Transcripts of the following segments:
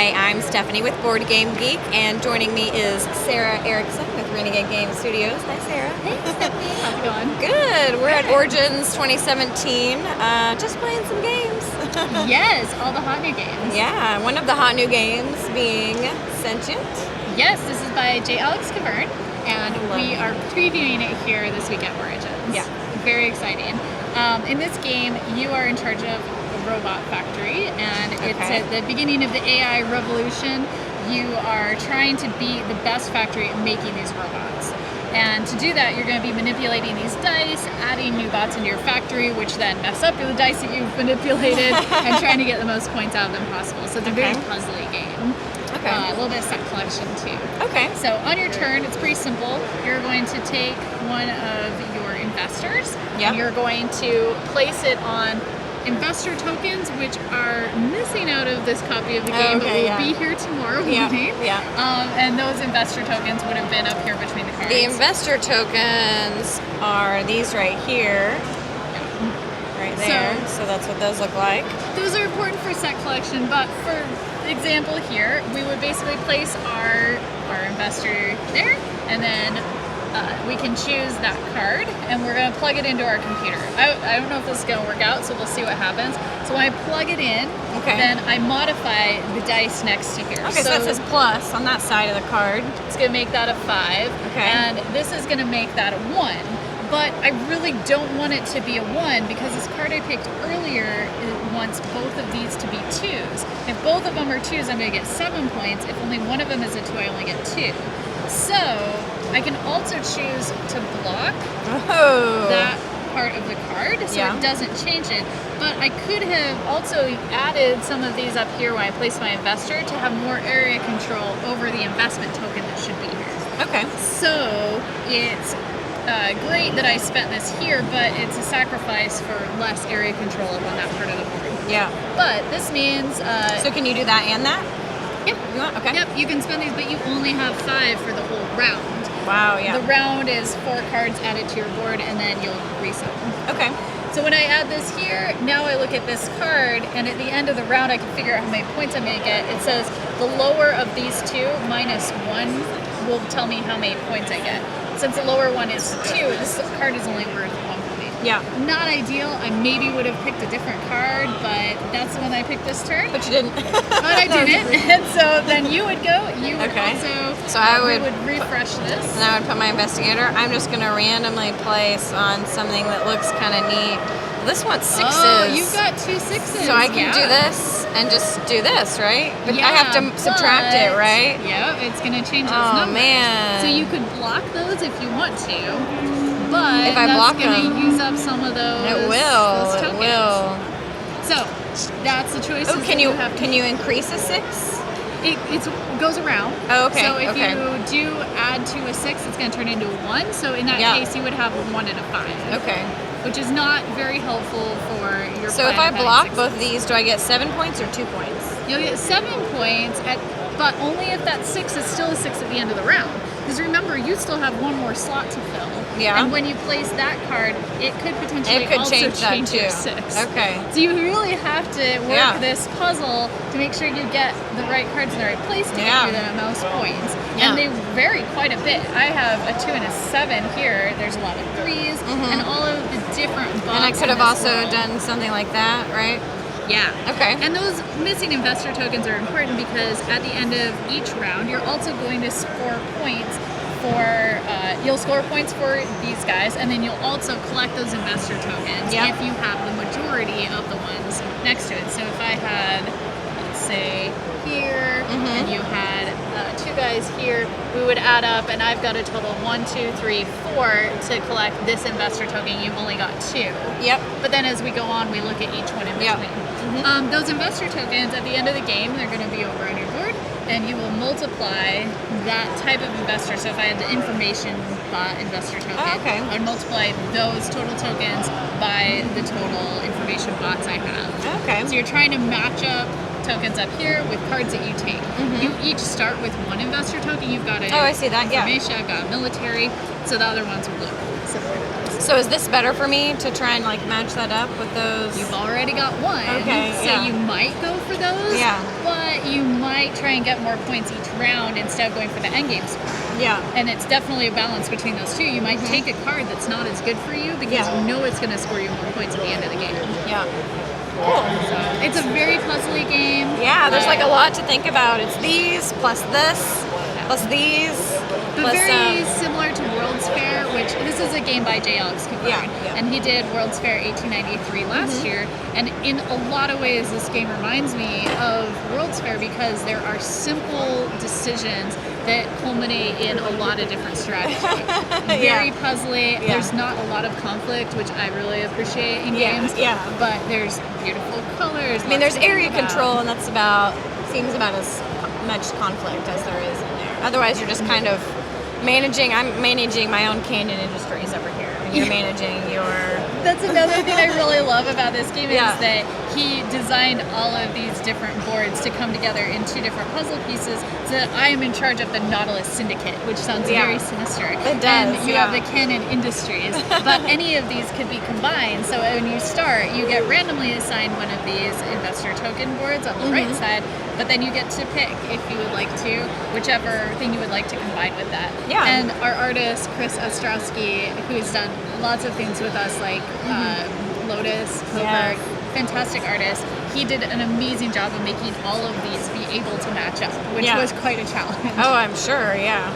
Hi, I'm Stephanie with Board Game Geek, and joining me is Sarah Erickson with Renegade Game Studios. Hi, Sarah. Hey, Stephanie. How's it going? Good. We're at Origins 2017, just playing some games. Yes, all the hot new games. Yeah, one of the hot new games being Sentient. Yes, this is by J. Alex Cavern, and we are previewing it here this week at Origins. Yeah. Very exciting. In this game, you are in charge of a robot factory, and it's at the beginning of the AI revolution. You are trying to be the best factory at making these robots. And to do that, you're going to be manipulating these dice, adding new bots into your factory, which then mess up the dice that you've manipulated, and trying to get the most points out of them possible. So it's a very puzzly game. Okay. A little bit of set collection too. Okay. So on your turn, it's pretty simple. You're going to take one of your investors, and you're going to place it on investor tokens, which are missing out of this copy of the game, but will be here tomorrow morning. And those investor tokens would have been up here between the cards. The investor tokens are these right here. Right there. So that's what those look like. Those are important for set collection, but for example here, we would basically place our investor there, and then we can choose that card, and we're going to plug it into our computer. I don't know if this is going to work out, so we'll see what happens. So when I plug it in, then I modify the dice next to here. Okay, so that says plus on that side of the card. It's going to make that a 5, and this is going to make that a 1. But I really don't want it to be a 1 because this card I picked earlier wants both of these to be 2s. If both of them are 2s, I'm going to get 7 points. If only one of them is a 2, I only get 2. So I can also choose to block that part of the card so it doesn't change it. But I could have also added some of these up here when I place my investor to have more area control over the investment token that should be here. Okay. So it's great that I spent this here, but it's a sacrifice for less area control up on that part of the board. Yeah. But this means... so can you do that and that? Yep. You want? Okay. Yep, you can spend these, but you only have 5 for the whole round. Wow, yeah. The round is 4 cards added to your board, and then you'll reset them. Okay. So when I add this here, now I look at this card, and at the end of the round, I can figure out how many points I'm going to get. It says the lower of these two minus 1 will tell me how many points I get. Since the lower one is 2, this card is only worth 1 point. Yeah. Not ideal. I maybe would have picked a different card, but that's the one I picked this turn. But you didn't. But I didn't. And so then you would go. You would also. So I would refresh this. And I would put my investigator. I'm just going to randomly place on something that looks kind of neat. This one's 6s. Oh, you've got 2 6s. So I can do this and just do this, right? But I have to subtract it, right? Yeah, it's going to change those numbers. Oh, man. So you could block those if you want to. But if I block that's going to use up some of those. It will. Those it will. So that's the choices. Oh, can you increase a 6? It goes around. Oh, okay. So if you do add to a 6, it's going to turn into a 1. So in that case, you would have a 1 and a 5. Okay. Which is not very helpful for your. So if I block both of these, do I get 7 points or 2 points? You'll get 7 points, but only if that 6 is still a 6 at the end of the round. Because remember, you still have 1 more slot to fill. Yeah. And when you place that card, it could potentially change your 6. Okay. So you really have to work this puzzle to make sure you get the right cards in the right place to get you the most points. Yeah. And they vary quite a bit. I have a 2 and a 7 here. There's a lot of 3s and all of the different bots. And I could have also done something like that, right? Yeah. Okay. And those missing investor tokens are important because at the end of each round, you're also going to score points for, you'll score points for these guys, and then you'll also collect those investor tokens if you have the majority of the ones next to it. So if I had, let's say, here, and you had 2 guys here, we would add up, and I've got a total of 1, 2, 3, 4 to collect this investor token. You've only got 2. Yep. But then as we go on, we look at each one in between. Those investor tokens, at the end of the game, they're going to be over on your board, and you will multiply that type of investor. So if I had the information bot investor token, I would multiply those total tokens by the total information bots I have. Okay. So you're trying to match up tokens up here with cards that you take. You each start with one investor token. You've got a Oh, I see that, yeah. information, I've got a military, so the other ones will look similar to those. So is this better for me to try and like match that up with those? You've already got one, Okay, so yeah. you might go for those, Yeah. but you might try and get more points each round instead of going for the endgame score. Yeah. And it's definitely a balance between those two. You might take a card that's not as good for you because you know it's going to score you more points at the end of the game. Yeah. Cool. So it's a very puzzly game. Yeah, there's like a lot to think about. It's these plus this plus these. But plus, very similar to World's Fair, which this is a game by J. Alex Cooper. Yeah. And he did World's Fair 1893 last year. And in a lot of ways, this game reminds me of World's Fair because there are simple decisions that culminate in a lot of different strategy. Very puzzly. Yeah. There's not a lot of conflict, which I really appreciate in games. Yeah. But there's beautiful colors. I mean, there's area control, and that's seems about as much conflict as there is in there. Otherwise, you're just kind of managing. I'm managing my own Canyon Industries over here, and you're managing your. That's another thing I really love about this game is Yeah. that he designed all of these different boards to come together in two different puzzle pieces so that I am in charge of the Nautilus Syndicate, which sounds very sinister. It does, And you have the Cannon Industries. But any of these could be combined. So when you start, you get randomly assigned one of these investor token boards on the right side, but then you get to pick if you would like to, whichever thing you would like to combine with that. Yeah. And our artist, Chris Ostrowski, who's done lots of things with us, like Lotus, Covert, fantastic artist. He did an amazing job of making all of these be able to match up, which was quite a challenge. Oh, I'm sure. Yeah.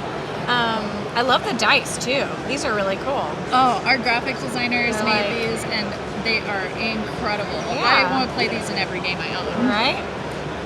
I love the dice too. These are really cool. Oh, our graphic designers They're made like- these, and they are incredible. Yeah. I want to play these in every game I own. Right?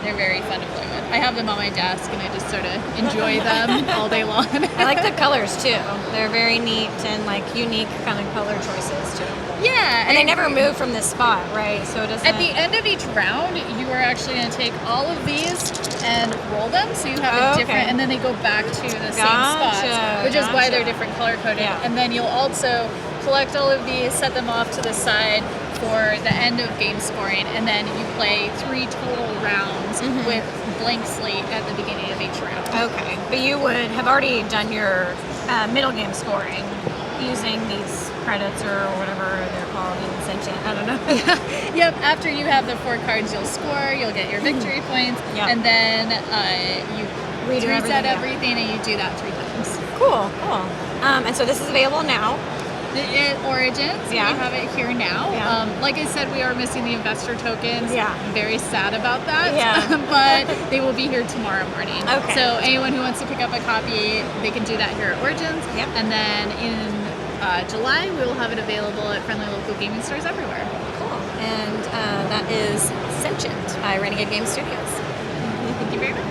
They're very fun to play with. I have them on my desk, and I just sort of enjoy them all day long. I like the colors too. They're very neat and like unique kind of color choices too. Yeah, And they never move from this spot, right? So it doesn't. At the end of each round, you are actually going to take all of these and roll them, so you have a different, and then they go back to the same spots, which is why they're different color coded. Yeah. And then you'll also collect all of these, set them off to the side for the end of game scoring, and then you play 3 total rounds with blank slate at the beginning of each round. Okay, but you would have already done your middle game scoring using these credits or whatever they're called in Sentient. I don't know. Yep, after you have the 4 cards, you'll score, you'll get your victory points, and then you Redo reset everything, everything, and you do that 3 times. Cool. And so this is available now. Origins, we have it here now. Yeah. Like I said, we are missing the investor tokens. Yeah. I'm very sad about that. Yeah. But they will be here tomorrow morning. Okay. So anyone who wants to pick up a copy, they can do that here at Origins. Yep. And then in July, we will have it available at friendly local gaming stores everywhere. Cool. And that is Sentient by Renegade Game Studios. Thank you very much.